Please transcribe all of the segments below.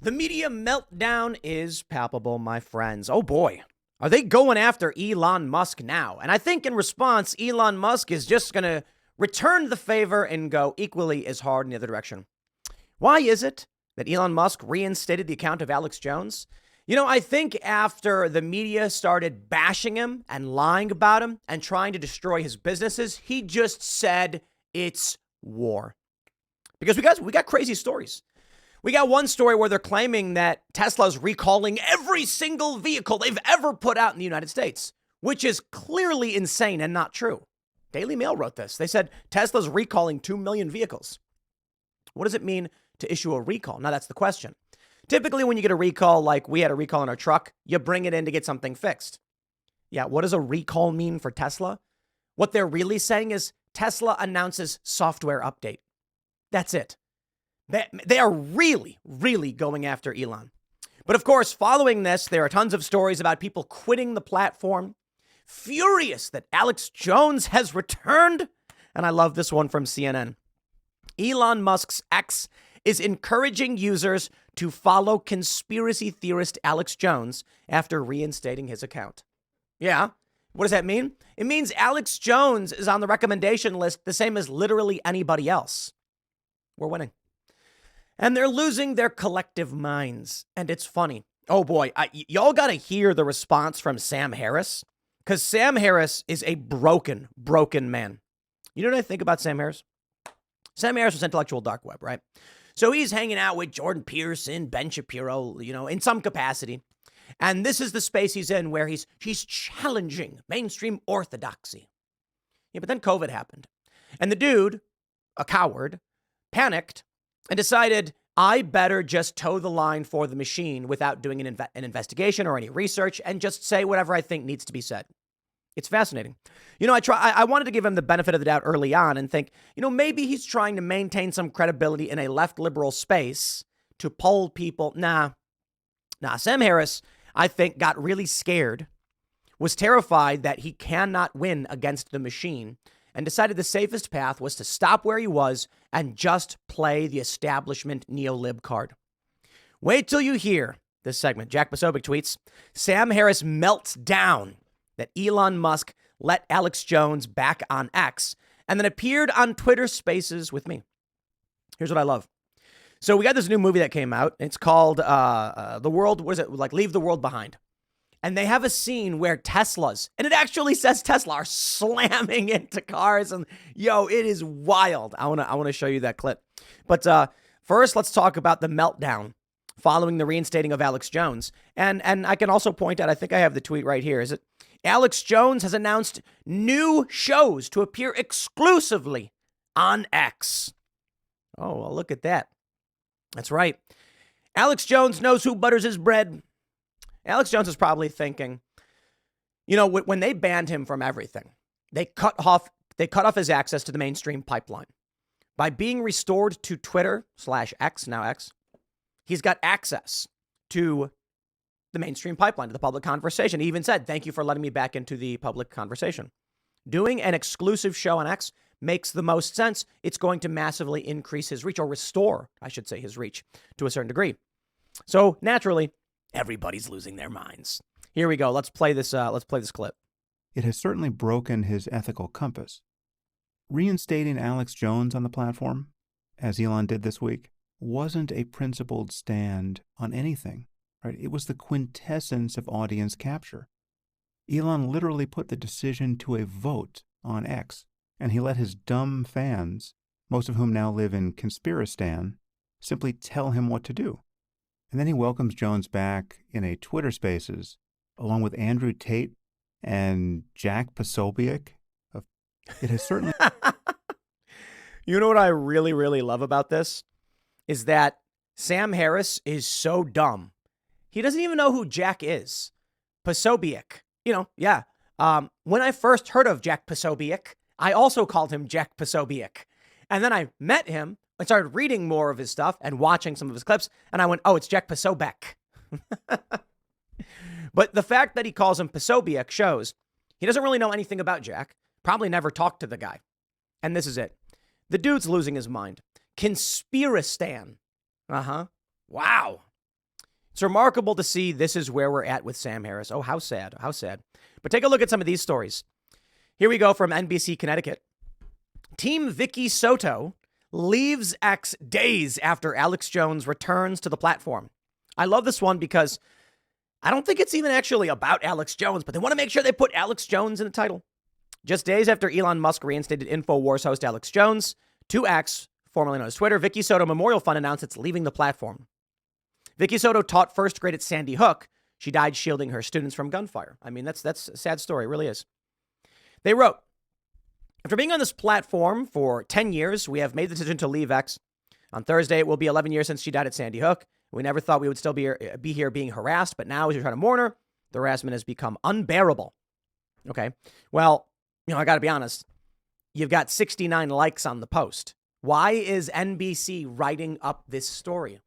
The media meltdown is palpable, my friends. Oh boy, are they going after Elon Musk now? And I think in response, Elon Musk is just going to return the favor and go equally as hard in the other direction. Why is it that Elon Musk reinstated the account of Alex Jones? I think after the media started bashing him and lying about him and trying to destroy his businesses, he just said it's war. Because we got crazy stories. We got one story where they're claiming that Tesla's recalling every single vehicle they've ever put out in the United States, which is clearly insane and not true. Daily Mail wrote this. They said Tesla's recalling 2 million vehicles. What does it mean to issue a recall? Now, that's the question. Typically, when you get a recall, like we had a recall on our truck, you bring it in to get something fixed. Yeah, what does a recall mean for Tesla? What they're really saying is Tesla announces software update. That's it. They are really, really going after Elon. But of course, following this, there are tons of stories about people quitting the platform, furious that Alex Jones has returned. And I love this one from CNN. Elon Musk's X is encouraging users to follow conspiracy theorist Alex Jones after reinstating his account. Yeah. What does that mean? It means Alex Jones is on the recommendation list, the same as literally anybody else. We're winning. And they're losing their collective minds. And it's funny. Oh boy, y'all got to hear the response from Sam Harris. Because Sam Harris is a broken man. You know what I think about Sam Harris? Sam Harris was intellectual dark web, right? So he's hanging out with Jordan Peterson, Ben Shapiro, in some capacity. And this is the space he's in where he's challenging mainstream orthodoxy. Yeah, but then COVID happened. And the dude, a coward, panicked and decided, I better just toe the line for the machine without doing an investigation or any research and just say whatever I think needs to be said. It's fascinating. I wanted to give him the benefit of the doubt early on and think, maybe he's trying to maintain some credibility in a left liberal space to poll people. Nah, Sam Harris, I think, got really scared, was terrified that he cannot win against the machine, and decided the safest path was to stop where he was and just play the establishment neo-lib card. Wait till you hear this segment. Jack Posobiec tweets, Sam Harris melts down that Elon Musk let Alex Jones back on X and then appeared on Twitter Spaces with me. Here's what I love. So we got this new movie that came out. It's called The World, what is it? Like Leave the World Behind. And they have a scene where Teslas, and it actually says Tesla, are slamming into cars. And it is wild. I want to show you that clip. But first, let's talk about the meltdown following the reinstating of Alex Jones. And I can also point out, I think I have the tweet right here. Is it Alex Jones has announced new shows to appear exclusively on X. Oh, well, look at that. That's right. Alex Jones knows who butters his bread. Alex Jones is probably thinking, when they banned him from everything, they cut off his access to the mainstream pipeline. By being restored to Twitter/X, now X, he's got access to the mainstream pipeline, to the public conversation. He even said, thank you for letting me back into the public conversation. Doing an exclusive show on X makes the most sense. It's going to massively increase his reach, or restore, I should say, his reach to a certain degree. So naturally, everybody's losing their minds. Here we go. Let's play this clip. It has certainly broken his ethical compass. Reinstating Alex Jones on the platform, as Elon did this week, wasn't a principled stand on anything, right? It was the quintessence of audience capture. Elon literally put the decision to a vote on X, and he let his dumb fans, most of whom now live in Conspiristan, simply tell him what to do. And then he welcomes Jones back in a Twitter Spaces, along with Andrew Tate and Jack Posobiec. It has certainly... You know what I really, really love about this? Is that Sam Harris is so dumb. He doesn't even know who Jack is. Posobiec. When I first heard of Jack Posobiec, I also called him Jack Posobiec. And then I met him. I started reading more of his stuff and watching some of his clips, and I went, oh, it's Jack Posobiec. But the fact that he calls him Posobiec shows he doesn't really know anything about Jack, probably never talked to the guy. And this is it. The dude's losing his mind. Conspiristan. Wow. It's remarkable to see this is where we're at with Sam Harris. Oh, how sad, how sad. But take a look at some of these stories. Here we go from NBC Connecticut. Team Vicky Soto leaves X days after Alex Jones returns to the platform. I love this one because I don't think it's even actually about Alex Jones, but they want to make sure they put Alex Jones in the title. Just days after Elon Musk reinstated InfoWars host Alex Jones to X, formerly known as Twitter, Vicky Soto Memorial Fund announced it's leaving the platform. Vicky Soto taught first grade at Sandy Hook. She died shielding her students from gunfire. I mean, that's a sad story. It really is. They wrote, after being on this platform for 10 years, we have made the decision to leave X. On Thursday, it will be 11 years since she died at Sandy Hook. We never thought we would still be here being harassed, but now as we try to mourn her, the harassment has become unbearable. Okay, well, I got to be honest. You've got 69 likes on the post. Why is NBC writing up this story?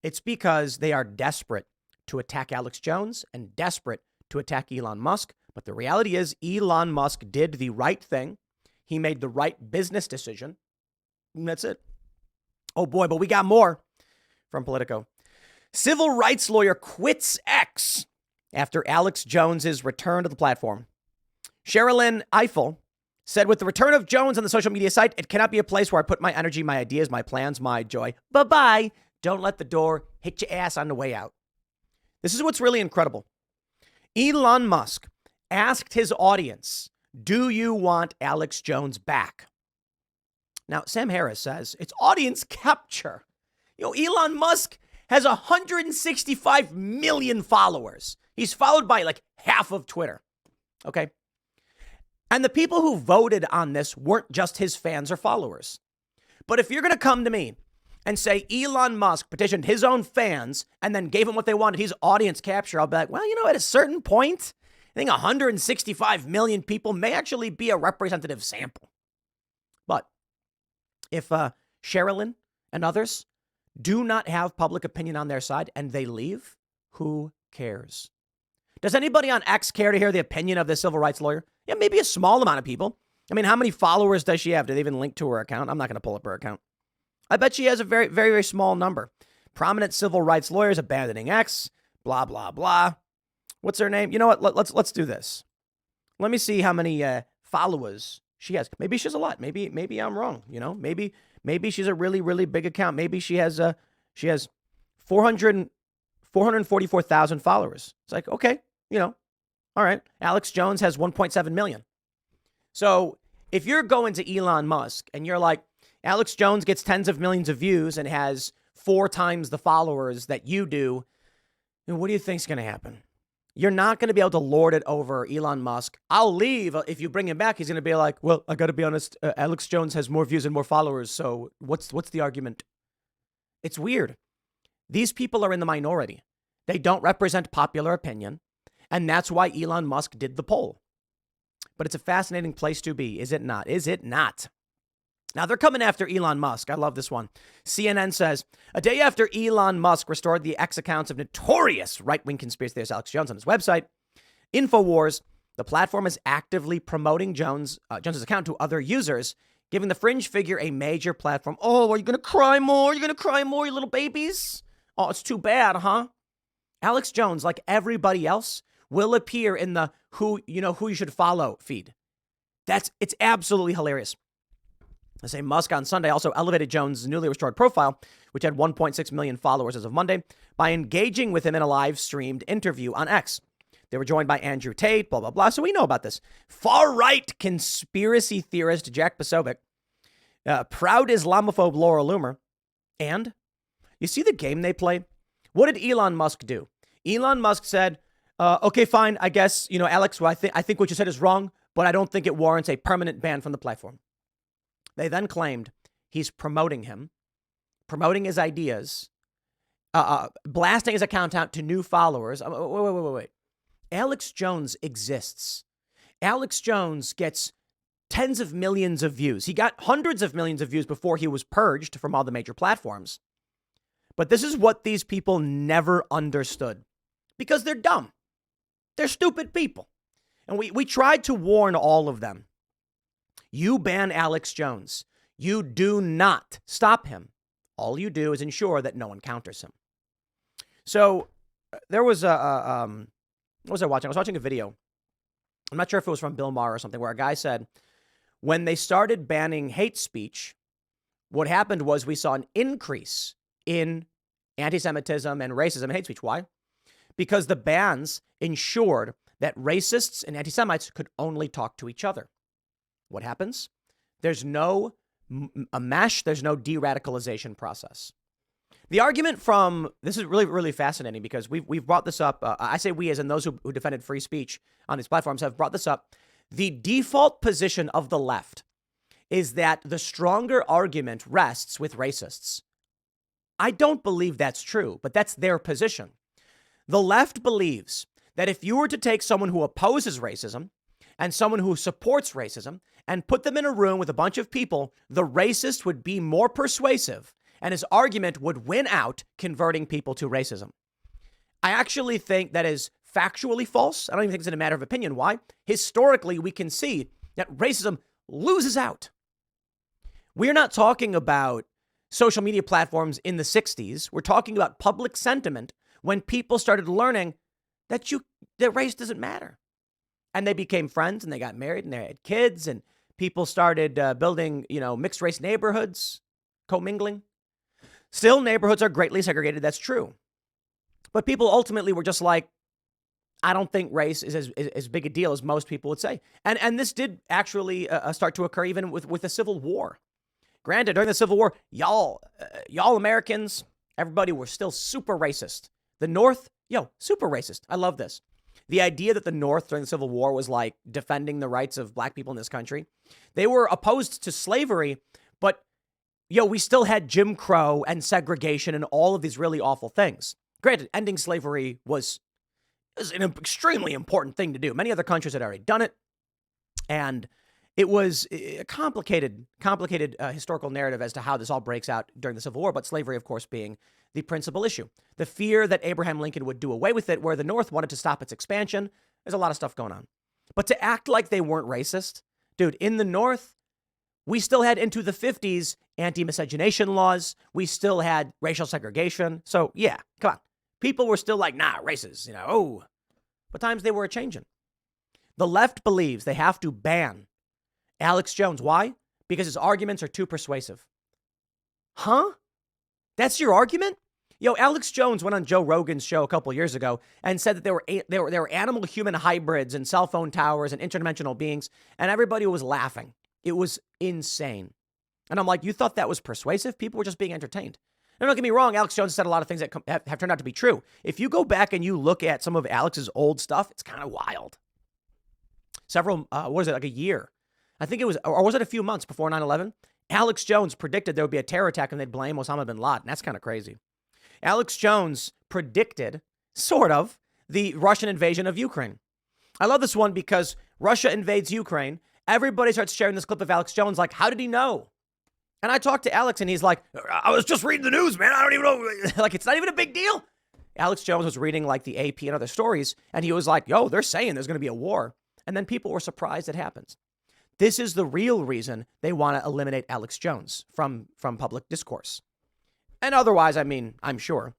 It's because they are desperate to attack Alex Jones and desperate to attack Elon Musk. But the reality is Elon Musk did the right thing. He made the right business decision. And that's it. Oh, boy, but we got more from Politico. Civil rights lawyer quits X after Alex Jones's return to the platform. Sherilyn Eiffel said, with the return of Jones on the social media site, it cannot be a place where I put my energy, my ideas, my plans, my joy. Bye-bye. Don't let the door hit your ass on the way out. This is what's really incredible. Elon Musk asked his audience, do you want Alex Jones back? Now, Sam Harris says it's audience capture. Elon Musk has 165 million followers. He's followed by like half of Twitter. Okay. And the people who voted on this weren't just his fans or followers. But if you're going to come to me and say Elon Musk petitioned his own fans and then gave him what they wanted, he's audience capture, I'll be like, well, at a certain point, I think 165 million people may actually be a representative sample. But if Sherilyn and others do not have public opinion on their side and they leave, who cares? Does anybody on X care to hear the opinion of this civil rights lawyer? Yeah, maybe a small amount of people. I mean, how many followers does she have? Do they even link to her account? I'm not going to pull up her account. I bet she has a very, very, very small number. Prominent civil rights lawyers abandoning X, blah, blah, blah. What's her name? You know what? Let's do this. Let me see how many followers she has. Maybe she has a lot. Maybe I'm wrong. Maybe she's a really, really big account. Maybe she has 444,000 followers. It's like, okay, all right. Alex Jones has 1.7 million. So if you're going to Elon Musk and you're like, Alex Jones gets tens of millions of views and has 4 times the followers that you do, what do you think's going to happen? You're not going to be able to lord it over Elon Musk. I'll leave. If you bring him back, he's going to be like, well, I got to be honest. Alex Jones has more views and more followers. So what's the argument? It's weird. These people are in the minority. They don't represent popular opinion. And that's why Elon Musk did the poll. But it's a fascinating place to be. Is it not? Is it not? Now, they're coming after Elon Musk. I love this one. CNN says, a day after Elon Musk restored the X accounts of notorious right-wing conspiracy theorist Alex Jones on his website, InfoWars, the platform is actively promoting Jones's account to other users, giving the fringe figure a major platform. Oh, are you going to cry more? Are you going to cry more, you little babies? Oh, it's too bad, huh? Alex Jones, like everybody else, will appear in the who you should follow feed. It's absolutely hilarious. I say Musk on Sunday also elevated Jones' newly restored profile, which had 1.6 million followers as of Monday, by engaging with him in a live streamed interview on X. They were joined by Andrew Tate, blah, blah, blah. So we know about this. Far-right conspiracy theorist Jack Posobiec, proud Islamophobe Laura Loomer, and you see the game they play? What did Elon Musk do? Elon Musk said, okay, fine, I guess, Alex, well, I think what you said is wrong, but I don't think it warrants a permanent ban from the platform. They then claimed he's promoting him, promoting his ideas, blasting his account out to new followers. Wait. Alex Jones exists. Alex Jones gets tens of millions of views. He got hundreds of millions of views before he was purged from all the major platforms. But this is what these people never understood because they're dumb. They're stupid people. And we tried to warn all of them. You ban Alex Jones. You do not stop him. All you do is ensure that no one counters him. So there was what was I watching? I was watching a video. I'm not sure if it was from Bill Maher or something, where a guy said when they started banning hate speech, what happened was we saw an increase in anti-Semitism and racism and hate speech. Why? Because the bans ensured that racists and anti-Semites could only talk to each other. What happens? There's no a mesh, there's no de-radicalization process. The argument from, this is really, really fascinating because we've brought this up. I say we as in those who defended free speech on these platforms have brought this up. The default position of the left is that the stronger argument rests with racists. I don't believe that's true, but that's their position. The left believes that if you were to take someone who opposes racism and someone who supports racism and put them in a room with a bunch of people, the racist would be more persuasive and his argument would win out, converting people to racism. I actually think that is factually false. I don't even think it's a matter of opinion. Why? Historically, we can see that racism loses out. We're not talking about social media platforms in the 60s. We're talking about public sentiment when people started learning that race doesn't matter. And they became friends and they got married and they had kids and people started building, mixed race neighborhoods, commingling. Still, neighborhoods are greatly segregated. That's true. But people ultimately were just like, I don't think race is as big a deal as most people would say. And this did actually start to occur even with the Civil War. Granted, during the Civil War, y'all Americans, everybody were still super racist. The North, super racist. I love this. The idea that the North during the Civil War was like defending the rights of black people in this country. They were opposed to slavery, but we still had Jim Crow and segregation and all of these really awful things. Granted, ending slavery was an extremely important thing to do. Many other countries had already done it. And it was a complicated historical narrative as to how this all breaks out during the Civil War, but slavery, of course, being the principal issue. The fear that Abraham Lincoln would do away with it, where the North wanted to stop its expansion. There's a lot of stuff going on. But to act like they weren't racist, dude, in the North, we still had into the 50s anti-miscegenation laws. We still had racial segregation. So, yeah, come on. People were still like, nah, races, But times they were a-changing. The left believes they have to ban Alex Jones. Why? Because his arguments are too persuasive. Huh? That's your argument? Alex Jones went on Joe Rogan's show a couple years ago and said that there were animal-human hybrids and cell phone towers and interdimensional beings, and everybody was laughing. It was insane. And I'm like, you thought that was persuasive? People were just being entertained. Now, don't get me wrong. Alex Jones said a lot of things that have turned out to be true. If you go back and you look at some of Alex's old stuff, it's kind of wild. Like a year? I think it was, or was it a few months before 9/11? Alex Jones predicted there would be a terror attack and they'd blame Osama bin Laden. That's kind of crazy. Alex Jones predicted, sort of, the Russian invasion of Ukraine. I love this one because Russia invades Ukraine. Everybody starts sharing this clip of Alex Jones like, how did he know? And I talked to Alex and he's like, I was just reading the news, man. I don't even know. Like, it's not even a big deal. Alex Jones was reading like the AP and other stories. And he was like, they're saying there's going to be a war. And then people were surprised it happens. This is the real reason they want to eliminate Alex Jones from public discourse. And otherwise, I'm sure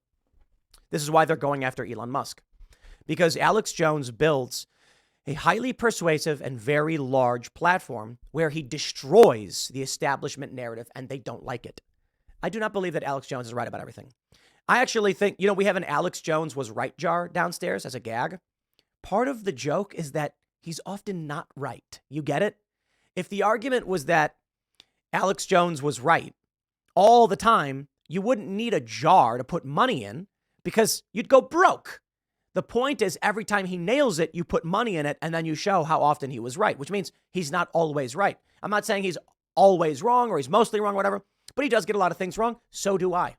this is why they're going after Elon Musk. Because Alex Jones builds a highly persuasive and very large platform where he destroys the establishment narrative and they don't like it. I do not believe that Alex Jones is right about everything. I actually think, we have an Alex Jones was right jar downstairs as a gag. Part of the joke is that he's often not right. You get it? If the argument was that Alex Jones was right all the time, you wouldn't need a jar to put money in because you'd go broke. The point is every time he nails it, you put money in it and then you show how often he was right, which means he's not always right. I'm not saying he's always wrong or he's mostly wrong, whatever, but he does get a lot of things wrong. So do I.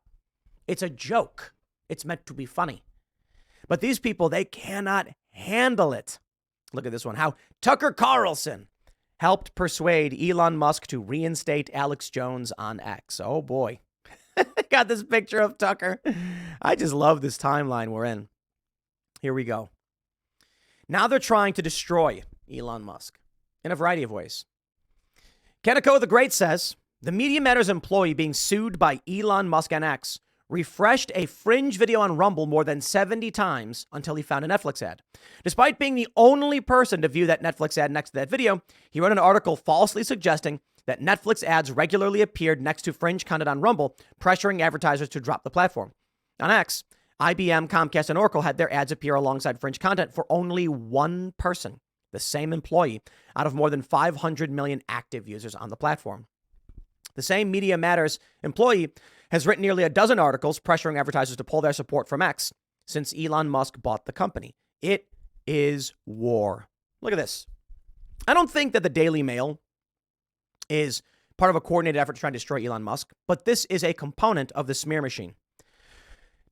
It's a joke. It's meant to be funny. But these people, they cannot handle it. Look at this one. How Tucker Carlson helped persuade Elon Musk to reinstate Alex Jones on X. Oh, boy. Got this picture of Tucker. I just love this timeline we're in. Here we go. Now they're trying to destroy Elon Musk in a variety of ways. Kenneco the Great says, the Media Matters employee being sued by Elon Musk and X refreshed a Fringe video on Rumble more than 70 times until he found a Netflix ad. Despite being the only person to view that Netflix ad next to that video, he wrote an article falsely suggesting that Netflix ads regularly appeared next to Fringe content on Rumble, pressuring advertisers to drop the platform. On X, IBM, Comcast, and Oracle had their ads appear alongside Fringe content for only one person, the same employee, out of more than 500 million active users on the platform. The same Media Matters employee has written nearly a dozen articles pressuring advertisers to pull their support from X since Elon Musk bought the company. It is war. Look at this. I don't think that the Daily Mail is part of a coordinated effort to try and destroy Elon Musk, but this is a component of the smear machine.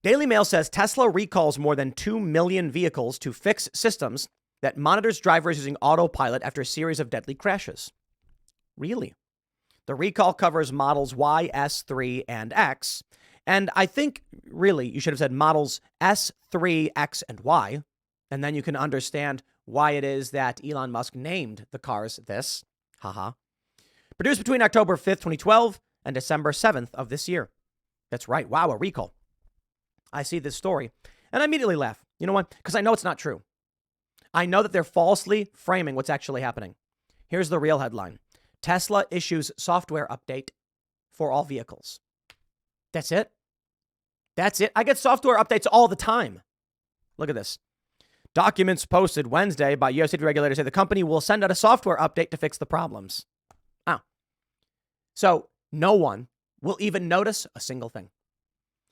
Daily Mail says Tesla recalls more than 2 million vehicles to fix systems that monitors drivers using autopilot after a series of deadly crashes. Really? The recall covers models Y, S, 3, and X. And I think, really, you should have said models S, 3, X, and Y. And then you can understand why it is that Elon Musk named the cars this. Haha. Produced between October 5th, 2012 and December 7th of this year. That's right. Wow, a recall. I see this story and I immediately laugh. You know why? Because I know it's not true. I know that they're falsely framing what's actually happening. Here's the real headline. Tesla issues software update for all vehicles. That's it. That's it. I get software updates all the time. Look at this. Documents posted Wednesday by U.S. safety regulators say the company will send out a software update to fix the problems. Oh. So no one will even notice a single thing.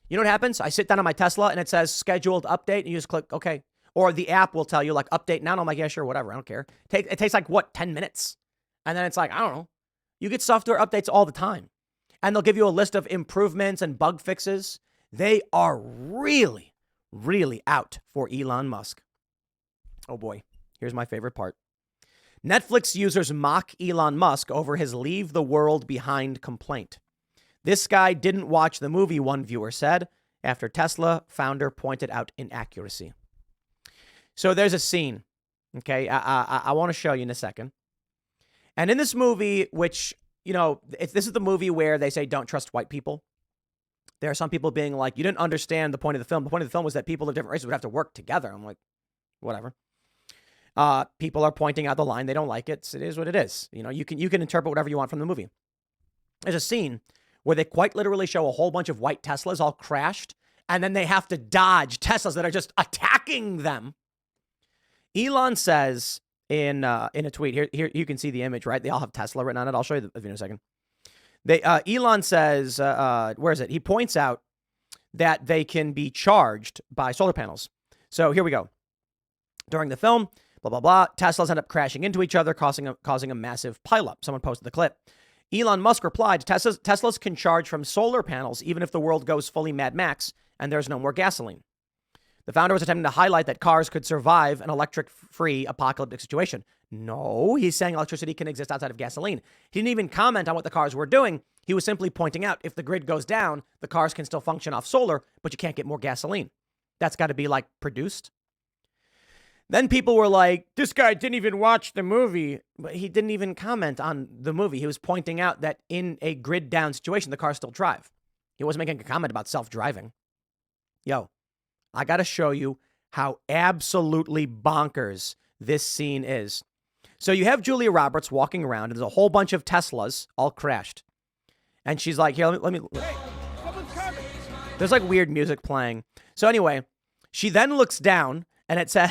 You know what happens? I sit down on my Tesla and it says scheduled update and you just click OK. Or the app will tell you like update now. And I'm like, yeah, sure, whatever. I don't care. It takes like 10 minutes. And then it's like, I don't know. You get software updates all the time. And they'll give you a list of improvements and bug fixes. They are really, really out for Elon Musk. Oh boy, here's my favorite part. Netflix users mock Elon Musk over his leave the world behind complaint. This guy didn't watch the movie, one viewer said, after Tesla founder pointed out inaccuracy. So there's a scene, okay, I want to show you in a second. And in this movie, which, you know, this is the movie where they say don't trust white people. There are some people being like, you didn't understand the point of the film. The point of the film was that people of different races would have to work together. I'm like, whatever. People are pointing out the line. They don't like it. It is what it is. You know, you can interpret whatever you want from the movie. There's a scene where they quite literally show a whole bunch of white Teslas all crashed, and then they have to dodge Teslas that are just attacking them. Elon says in a tweet, here you can see the image, right? They all have Tesla written on it. I'll show you the video in a second. Elon says, where is it? He points out that they can be charged by solar panels. So here we go. During the film, blah, blah, blah, Teslas end up crashing into each other, causing a massive pileup. Someone posted the clip. Elon Musk replied, Teslas can charge from solar panels even if the world goes fully Mad Max and there's no more gasoline. The founder was attempting to highlight that cars could survive an electric-free apocalyptic situation. No, he's saying electricity can exist outside of gasoline. He didn't even comment on what the cars were doing. He was simply pointing out if the grid goes down, the cars can still function off solar, but you can't get more gasoline. That's got to be like produced. Then people were like, this guy didn't even watch the movie. But he didn't even comment on the movie. He was pointing out that in a grid down situation, the cars still drive. He wasn't making a comment about self-driving. Yo, I got to show you how absolutely bonkers this scene is. So you have Julia Roberts walking around and there's a whole bunch of Teslas all crashed. And she's like, here, let me. Hey, someone's coming. There's like weird music playing. So anyway, she then looks down and it says,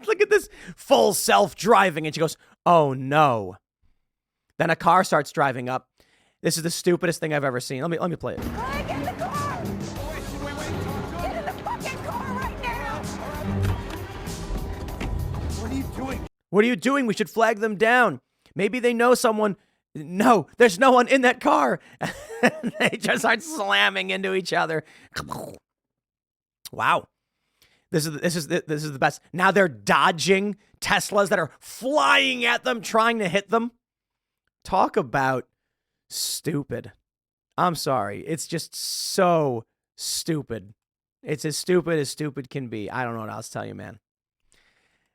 look at this full self-driving. And she goes, oh no. Then a car starts driving up. This is the stupidest thing I've ever seen. Let me play it. Get in the car! Get in the fucking car right now! What are you doing? What are you doing? We should flag them down. Maybe they know someone. No, there's no one in that car. They just start slamming into each other. Wow. This is the best. Now they're dodging Teslas that are flying at them, trying to hit them. Talk about stupid. I'm sorry. It's just so stupid. It's as stupid can be. I don't know what else to tell you, man.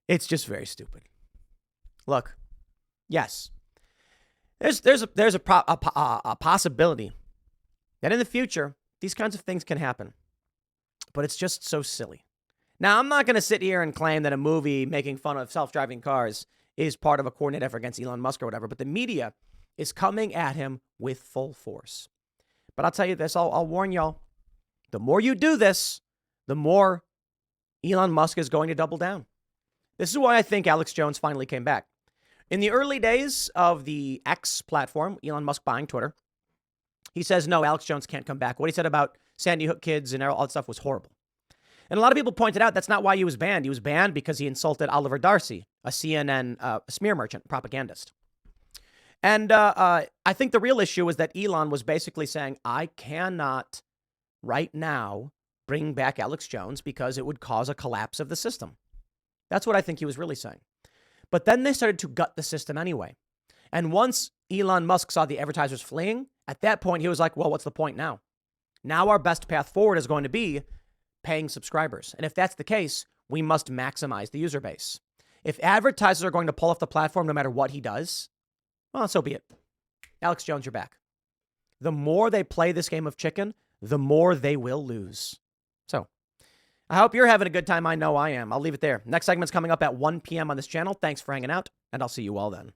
It's just very stupid. Look, yes, there's a possibility that in the future These kinds of things can happen, but it's just so silly. Now, I'm not going to sit here and claim that a movie making fun of self-driving cars is part of a coordinated effort against Elon Musk or whatever, but the media is coming at him with full force. But I'll tell you this, I'll warn y'all, the more you do this, the more Elon Musk is going to double down. This is why I think Alex Jones finally came back. In the early days of the X platform, Elon Musk buying Twitter, he says, no, Alex Jones can't come back. What he said about Sandy Hook kids and all that stuff was horrible. And a lot of people pointed out that's not why he was banned. He was banned because he insulted Oliver Darcy, a CNN smear merchant, propagandist. And I think the real issue is that Elon was basically saying, I cannot right now bring back Alex Jones because it would cause a collapse of the system. That's what I think he was really saying. But then they started to gut the system anyway. And once Elon Musk saw the advertisers fleeing, at that point, he was like, well, what's the point now? Now our best path forward is going to be paying subscribers. And if that's the case, we must maximize the user base. If advertisers are going to pull off the platform no matter what he does, well, so be it. Alex Jones, you're back. The more they play this game of chicken, the more they will lose. So I hope you're having a good time. I know I am. I'll leave it there. Next segment's coming up at 1 p.m. on this channel. Thanks for hanging out, and I'll see you all then.